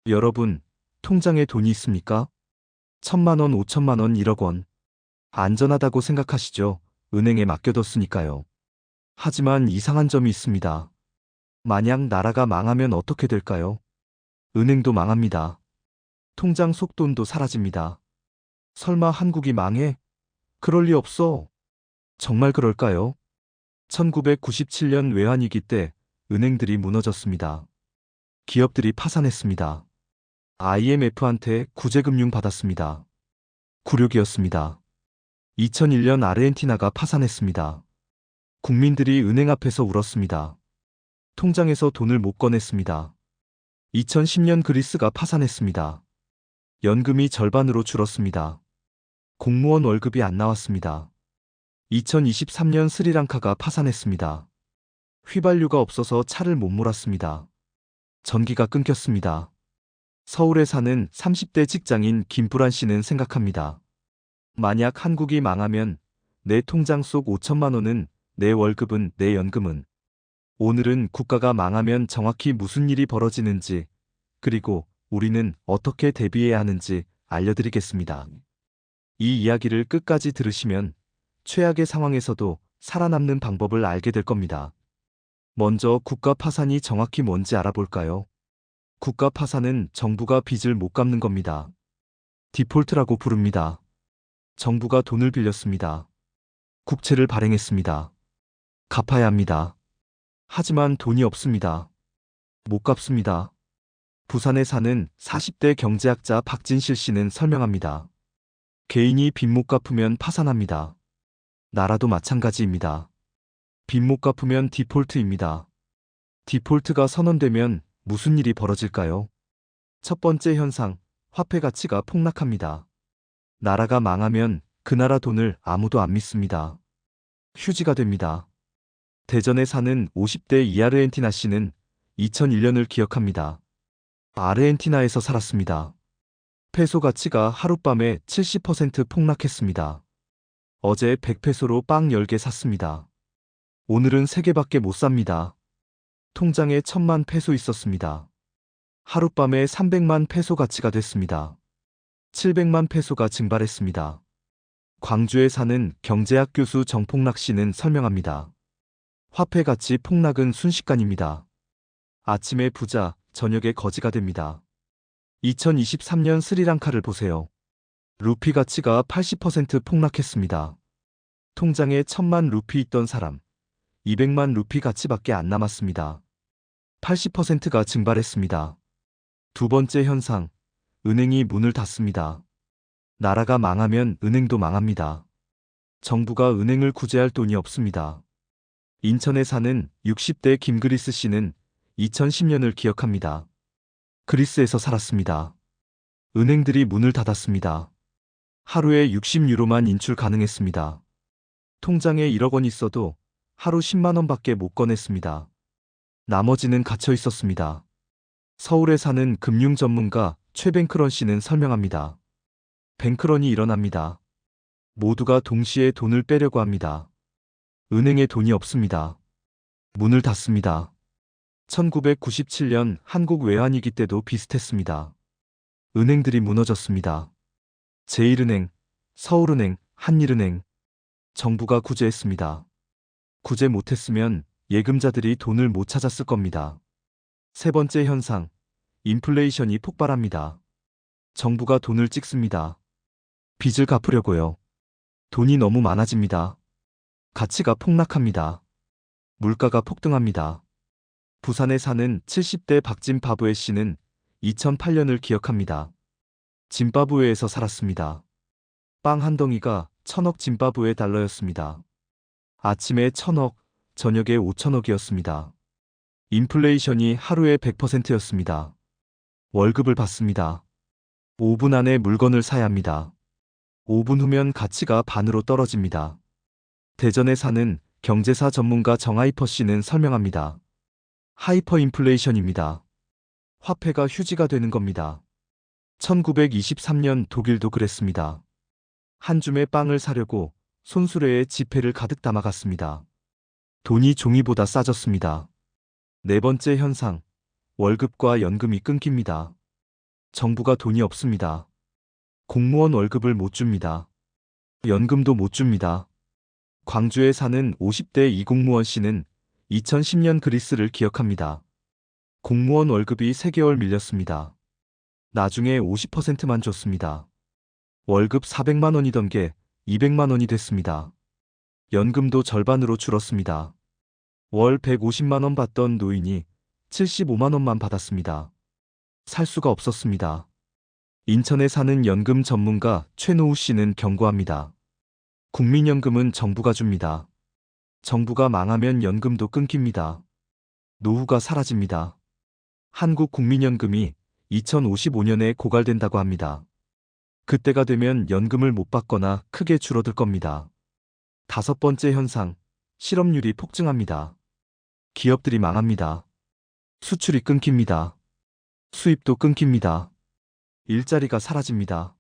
여러분, 통장에 돈이 있습니까? 1,000만 원, 5천만 원, 1억 원. 안전하다고 생각하시죠? 은행에 맡겨뒀으니까요. 하지만 이상한 점이 있습니다. 만약 나라가 망하면 어떻게 될까요? 은행도 망합니다. 통장 속 돈도 사라집니다. 설마 한국이 망해? 그럴 리 없어. 정말 그럴까요? 1997년 외환위기 때 은행들이 무너졌습니다. 기업들이 파산했습니다. IMF한테 구제금융 받았습니다. 굴욕이었습니다. 2001년 아르헨티나가 파산했습니다. 국민들이 은행 앞에서 울었습니다. 통장에서 돈을 못 꺼냈습니다. 2010년 그리스가 파산했습니다. 연금이 절반으로 줄었습니다. 공무원 월급이 안 나왔습니다. 2023년 스리랑카가 파산했습니다. 휘발유가 없어서 차를 못 몰았습니다. 전기가 끊겼습니다. 서울에 사는 30대 직장인 김부란 씨는 생각합니다. 만약 한국이 망하면 내 통장 속 5천만 원은, 내 월급은, 내 연금은. 오늘은 국가가 망하면 정확히 무슨 일이 벌어지는지, 그리고 우리는 어떻게 대비해야 하는지 알려드리겠습니다. 이 이야기를 끝까지 들으시면 최악의 상황에서도 살아남는 방법을 알게 될 겁니다. 먼저 국가 파산이 정확히 뭔지 알아볼까요? 국가 파산은 정부가 빚을 못 갚는 겁니다. 디폴트라고 부릅니다. 정부가 돈을 빌렸습니다. 국채를 발행했습니다. 갚아야 합니다. 하지만 돈이 없습니다. 못 갚습니다. 부산에 사는 40대 경제학자 박진실 씨는 설명합니다. 개인이 빚 못 갚으면 파산합니다. 나라도 마찬가지입니다. 빚 못 갚으면 디폴트입니다. 디폴트가 선언되면 무슨 일이 벌어질까요? 첫 번째 현상, 화폐 가치가 폭락합니다. 나라가 망하면 그 나라 돈을 아무도 안 믿습니다. 휴지가 됩니다. 대전에 사는 50대 이아르헨티나 씨는 2001년을 기억합니다. 아르헨티나에서 살았습니다. 페소 가치가 하룻밤에 70% 폭락했습니다. 어제 100페소로 빵 10개 샀습니다. 오늘은 3개밖에 못 삽니다. 통장에 1,000만 페소 있었습니다. 하룻밤에 300만 페소 가치가 됐습니다. 700만 페소가 증발했습니다. 광주에 사는 경제학 교수 정폭락 씨는 설명합니다. 화폐 가치 폭락은 순식간입니다. 아침에 부자, 저녁에 거지가 됩니다. 2023년 스리랑카를 보세요. 루피 가치가 80% 폭락했습니다. 통장에 1,000만 루피 있던 사람, 200만 루피 가치밖에 안 남았습니다. 80%가 증발했습니다. 두 번째 현상, 은행이 문을 닫습니다. 나라가 망하면 은행도 망합니다. 정부가 은행을 구제할 돈이 없습니다. 인천에 사는 60대 김그리스 씨는 2010년을 기억합니다. 그리스에서 살았습니다. 은행들이 문을 닫았습니다. 하루에 60유로만 인출 가능했습니다. 통장에 1억 원 있어도 하루 10만 원밖에 못 꺼냈습니다. 나머지는 갇혀 있었습니다. 서울에 사는 금융 전문가 최뱅크런 씨는 설명합니다. 뱅크런이 일어납니다. 모두가 동시에 돈을 빼려고 합니다. 은행에 돈이 없습니다. 문을 닫습니다. 1997년 한국 외환위기 때도 비슷했습니다. 은행들이 무너졌습니다. 제1은행, 서울은행, 한일은행. 정부가 구제했습니다. 구제 못했으면 예금자들이 돈을 못 찾았을 겁니다. 세 번째 현상, 인플레이션이 폭발합니다. 정부가 돈을 찍습니다. 빚을 갚으려고요. 돈이 너무 많아집니다. 가치가 폭락합니다. 물가가 폭등합니다. 부산에 사는 70대 박짐바브웨 씨는 2008년을 기억합니다. 짐바브웨에서 살았습니다. 빵 한 덩이가 1,000억 짐바브웨 달러였습니다. 아침에 1,000억, 저녁에 5천억이었습니다. 인플레이션이 하루에 100%였습니다. 월급을 받습니다. 5분 안에 물건을 사야 합니다. 5분 후면 가치가 반으로 떨어집니다. 대전에 사는 경제사 전문가 정하이퍼 씨는 설명합니다. 하이퍼 인플레이션입니다. 화폐가 휴지가 되는 겁니다. 1923년 독일도 그랬습니다. 한 줌의 빵을 사려고 손수레에 지폐를 가득 담아갔습니다. 돈이 종이보다 싸졌습니다. 네 번째 현상, 월급과 연금이 끊깁니다. 정부가 돈이 없습니다. 공무원 월급을 못 줍니다. 연금도 못 줍니다. 광주에 사는 50대 이공무원 씨는 2010년 그리스를 기억합니다. 공무원 월급이 3개월 밀렸습니다. 나중에 50%만 줬습니다. 월급 400만 원이던 게 200만 원이 됐습니다. 연금도 절반으로 줄었습니다. 월 150만 원 받던 노인이 75만 원만 받았습니다. 살 수가 없었습니다. 인천에 사는 연금 전문가 최노우 씨는 경고합니다. 국민연금은 정부가 줍니다. 정부가 망하면 연금도 끊깁니다. 노후가 사라집니다. 한국국민연금이 2055년에 고갈된다고 합니다. 그때가 되면 연금을 못 받거나 크게 줄어들 겁니다. 5번째 현상, 실업률이 폭증합니다. 기업들이 망합니다. 수출이 끊깁니다. 수입도 끊깁니다. 일자리가 사라집니다.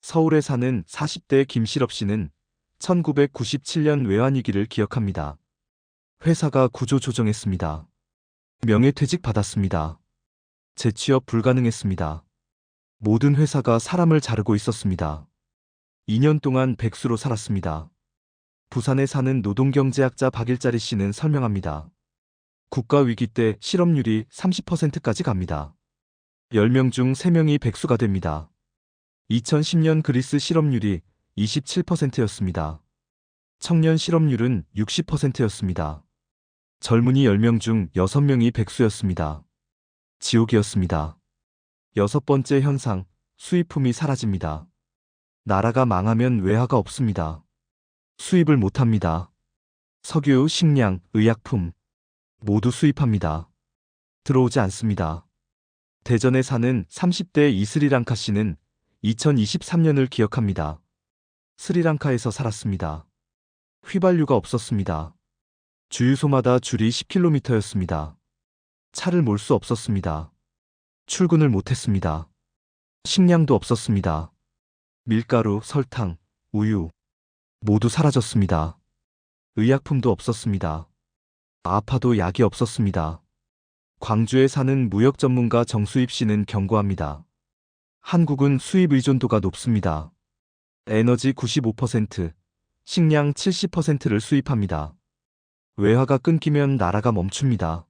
서울에 사는 40대 김실업 씨는 1997년 외환위기를 기억합니다. 회사가 구조 조정했습니다. 명예퇴직 받았습니다. 재취업 불가능했습니다. 모든 회사가 사람을 자르고 있었습니다. 2년 동안 백수로 살았습니다. 부산에 사는 노동경제학자 박일자리 씨는 설명합니다. 국가위기 때 실업률이 30%까지 갑니다. 10명 중 3명이 백수가 됩니다. 2010년 그리스 실업률이 27%였습니다. 청년 실업률은 60%였습니다. 젊은이 10명 중 6명이 백수였습니다. 지옥이었습니다. 6번째 현상, 수입품이 사라집니다. 나라가 망하면 외화가 없습니다. 수입을 못합니다. 석유, 식량, 의약품 모두 수입합니다. 들어오지 않습니다. 대전에 사는 30대 이스리랑카 씨는 2023년을 기억합니다. 스리랑카에서 살았습니다. 휘발유가 없었습니다. 주유소마다 줄이 10km였습니다. 차를 몰 수 없었습니다. 출근을 못했습니다. 식량도 없었습니다. 밀가루, 설탕, 우유 모두 사라졌습니다. 의약품도 없었습니다. 아파도 약이 없었습니다. 광주에 사는 무역 전문가 정수입 씨는 경고합니다. 한국은 수입 의존도가 높습니다. 에너지 95%, 식량 70%를 수입합니다. 외화가 끊기면 나라가 멈춥니다.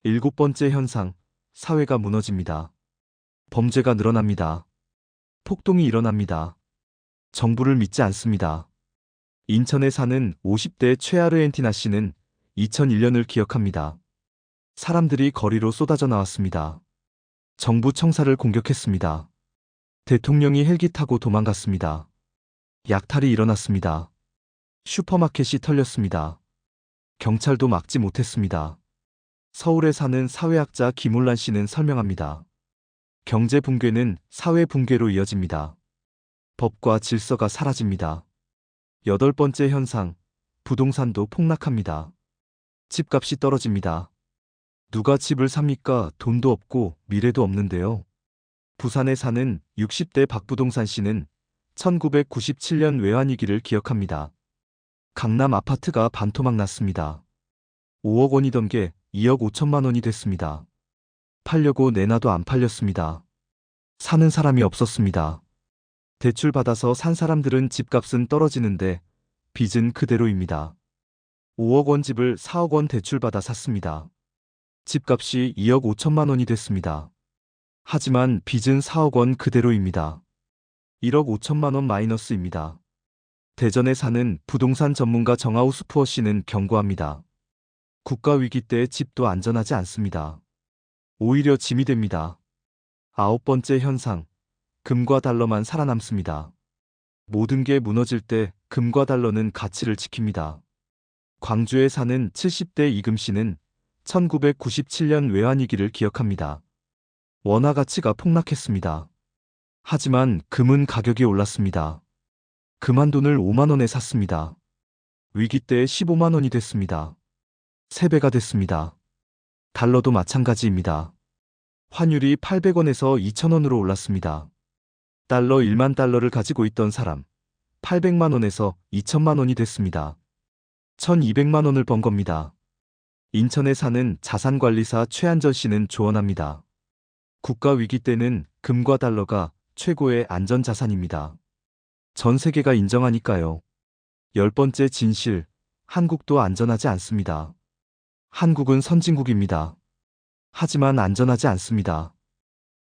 7번째 현상, 사회가 무너집니다. 범죄가 늘어납니다. 폭동이 일어납니다. 정부를 믿지 않습니다. 인천에 사는 50대 최아르헨티나 씨는 2001년을 기억합니다. 사람들이 거리로 쏟아져 나왔습니다. 정부 청사를 공격했습니다. 대통령이 헬기 타고 도망갔습니다. 약탈이 일어났습니다. 슈퍼마켓이 털렸습니다. 경찰도 막지 못했습니다. 서울에 사는 사회학자 김울란 씨는 설명합니다. 경제 붕괴는 사회 붕괴로 이어집니다. 법과 질서가 사라집니다. 8번째 현상, 부동산도 폭락합니다. 집값이 떨어집니다. 누가 집을 삽니까? 돈도 없고 미래도 없는데요. 부산에 사는 60대 박부동산 씨는 1997년 외환위기를 기억합니다. 강남 아파트가 반토막 났습니다. 5억 원이던 게 2억 5천만 원이 됐습니다. 팔려고 내놔도 안 팔렸습니다. 사는 사람이 없었습니다. 대출 받아서 산 사람들은 집값은 떨어지는데 빚은 그대로입니다. 5억 원 집을 4억 원 대출받아 샀습니다. 집값이 2억 5천만 원이 됐습니다. 하지만 빚은 4억 원 그대로입니다. 1억 5천만 원 마이너스입니다. 대전에 사는 부동산 전문가 정하우스 푸어 씨는 경고합니다. 국가 위기 때 집도 안전하지 않습니다. 오히려 짐이 됩니다. 9번째 현상, 금과 달러만 살아남습니다. 모든 게 무너질 때 금과 달러는 가치를 지킵니다. 광주에 사는 70대 이금 씨는 1997년 외환위기를 기억합니다. 원화 가치가 폭락했습니다. 하지만 금은 가격이 올랐습니다. 금 한 돈을 5만 원에 샀습니다. 위기 때 15만 원이 됐습니다. 3배가 됐습니다. 달러도 마찬가지입니다. 환율이 800원에서 2,000원으로 올랐습니다. 달러 1만 달러를 가지고 있던 사람 800만 원에서 2천만 원이 됐습니다. 1,200만 원을 번 겁니다. 인천에 사는 자산관리사 최한전 씨는 조언합니다. 국가 위기 때는 금과 달러가 최고의 안전자산입니다. 전 세계가 인정하니까요. 10번째 진실, 한국도 안전하지 않습니다. 한국은 선진국입니다. 하지만 안전하지 않습니다.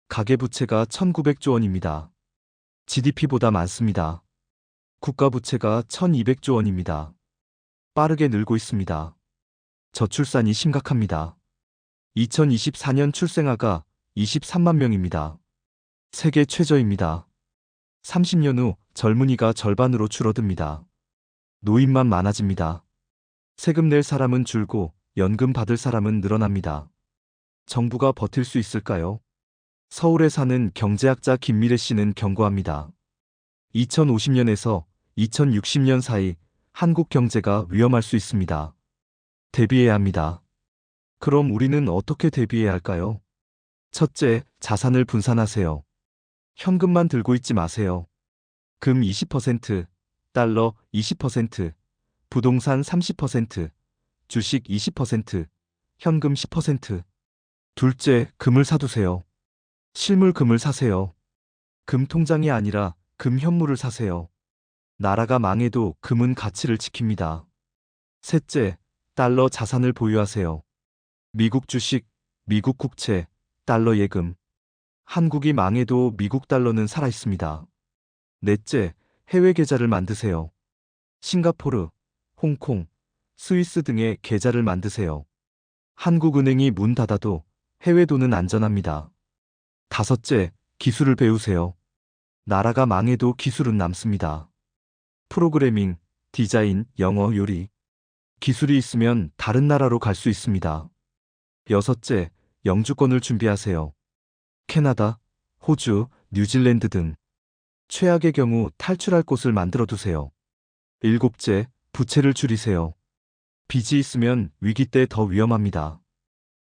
가계부채가 1900조 원입니다. GDP보다 많습니다. 국가부채가 1200조 원입니다. 빠르게 늘고 있습니다. 저출산이 심각합니다. 2024년 출생아가 23만 명입니다. 세계 최저입니다. 30년 후 젊은이가 절반으로 줄어듭니다. 노인만 많아집니다. 세금 낼 사람은 줄고 연금 받을 사람은 늘어납니다. 정부가 버틸 수 있을까요? 서울에 사는 경제학자 김미래 씨는 경고합니다. 2050년에서 2060년 사이 한국 경제가 위험할 수 있습니다. 대비해야 합니다. 그럼 우리는 어떻게 대비해야 할까요? 첫째, 자산을 분산하세요. 현금만 들고 있지 마세요. 금 20%, 달러 20%, 부동산 30%, 주식 20%, 현금 10%. 둘째, 금을 사두세요. 실물 금을 사세요. 금 통장이 아니라 금 현물을 사세요. 나라가 망해도 금은 가치를 지킵니다. 셋째, 달러 자산을 보유하세요. 미국 주식, 미국 국채, 달러 예금. 한국이 망해도 미국 달러는 살아있습니다. 넷째, 해외 계좌를 만드세요. 싱가포르, 홍콩, 스위스 등의 계좌를 만드세요. 한국은행이 문 닫아도 해외 돈은 안전합니다. 다섯째, 기술을 배우세요. 나라가 망해도 기술은 남습니다. 프로그래밍, 디자인, 영어, 요리. 기술이 있으면 다른 나라로 갈 수 있습니다. 여섯째, 영주권을 준비하세요. 캐나다, 호주, 뉴질랜드 등. 최악의 경우 탈출할 곳을 만들어 두세요. 일곱째, 부채를 줄이세요. 빚이 있으면 위기 때 더 위험합니다.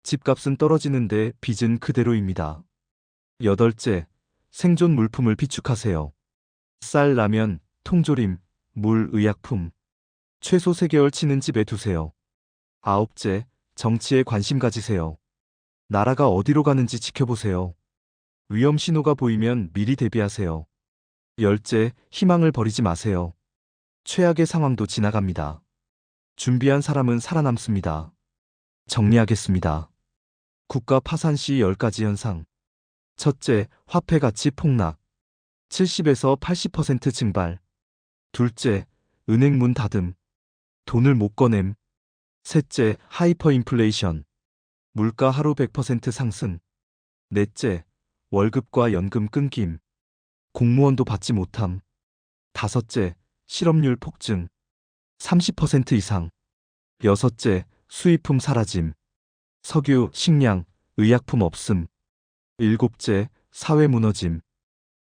집값은 떨어지는데 빚은 그대로입니다. 여덟째, 생존 물품을 비축하세요. 쌀, 라면, 통조림, 물, 의약품. 최소 3개월 치는 집에 두세요. 아홉째, 정치에 관심 가지세요. 나라가 어디로 가는지 지켜보세요. 위험 신호가 보이면 미리 대비하세요. 열째, 희망을 버리지 마세요. 최악의 상황도 지나갑니다. 준비한 사람은 살아남습니다. 정리하겠습니다. 국가 파산 시 10가지 현상. 첫째, 화폐 가치 폭락. 70에서 80% 증발. 둘째, 은행 문 닫음. 돈을 못 꺼냄. 셋째, 하이퍼 인플레이션. 물가 하루 100% 상승. 넷째, 월급과 연금 끊김. 공무원도 받지 못함. 다섯째, 실업률 폭증. 30% 이상. 여섯째, 수입품 사라짐. 석유, 식량, 의약품 없음. 일곱째, 사회 무너짐.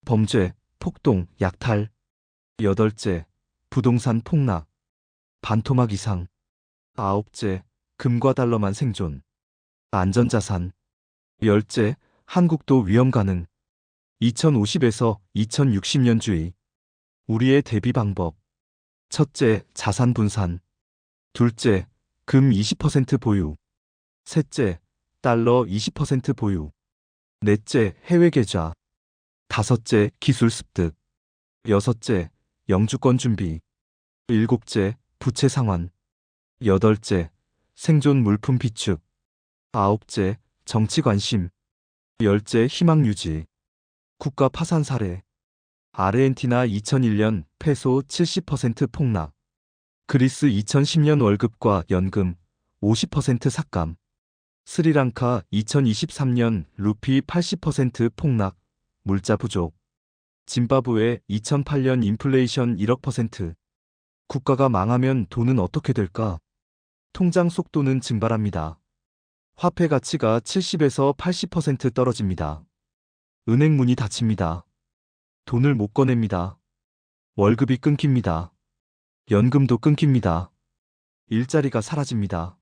범죄, 폭동, 약탈. 여덟째, 부동산 폭락. 반토막 이상. 아홉째, 금과 달러만 생존. 안전자산. 열째, 한국도 위험 가능. 2050에서 2060년주의. 우리의 대비 방법. 첫째, 자산 분산. 둘째, 금 20% 보유. 셋째, 달러 20% 보유. 넷째, 해외 계좌. 다섯째, 기술 습득. 여섯째, 영주권 준비. 일곱째, 부채 상환. 여덟째, 생존 물품 비축. 아홉째, 정치 관심. 열째, 희망 유지. 국가 파산 사례. 아르헨티나 2001년 페소 70% 폭락. 그리스 2010년 월급과 연금 50% 삭감. 스리랑카 2023년 루피 80% 폭락, 물자 부족. 짐바브웨 2008년 인플레이션 1억 %. 국가가 망하면 돈은 어떻게 될까? 통장 속 돈은 증발합니다. 화폐 가치가 70에서 80% 떨어집니다. 은행 문이 닫힙니다. 돈을 못 꺼냅니다. 월급이 끊깁니다. 연금도 끊깁니다. 일자리가 사라집니다.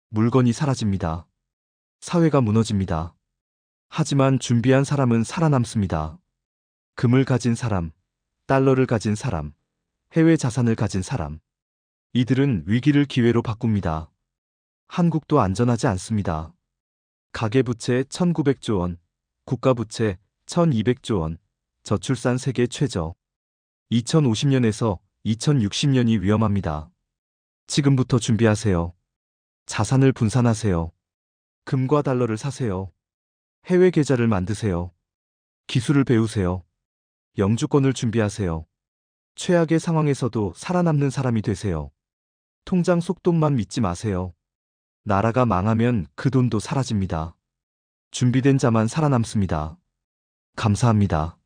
물건이 사라집니다. 사회가 무너집니다. 하지만 준비한 사람은 살아남습니다. 금을 가진 사람, 달러를 가진 사람, 해외 자산을 가진 사람. 이들은 위기를 기회로 바꿉니다. 한국도 안전하지 않습니다. 가계부채 1900조 원, 국가부채 1200조 원. 저출산 세계 최저. 2050년에서 2060년이 위험합니다. 지금부터 준비하세요. 자산을 분산하세요. 금과 달러를 사세요. 해외 계좌를 만드세요. 기술을 배우세요. 영주권을 준비하세요. 최악의 상황에서도 살아남는 사람이 되세요. 통장 속돈만 믿지 마세요. 나라가 망하면 그 돈도 사라집니다. 준비된 자만 살아남습니다. 감사합니다.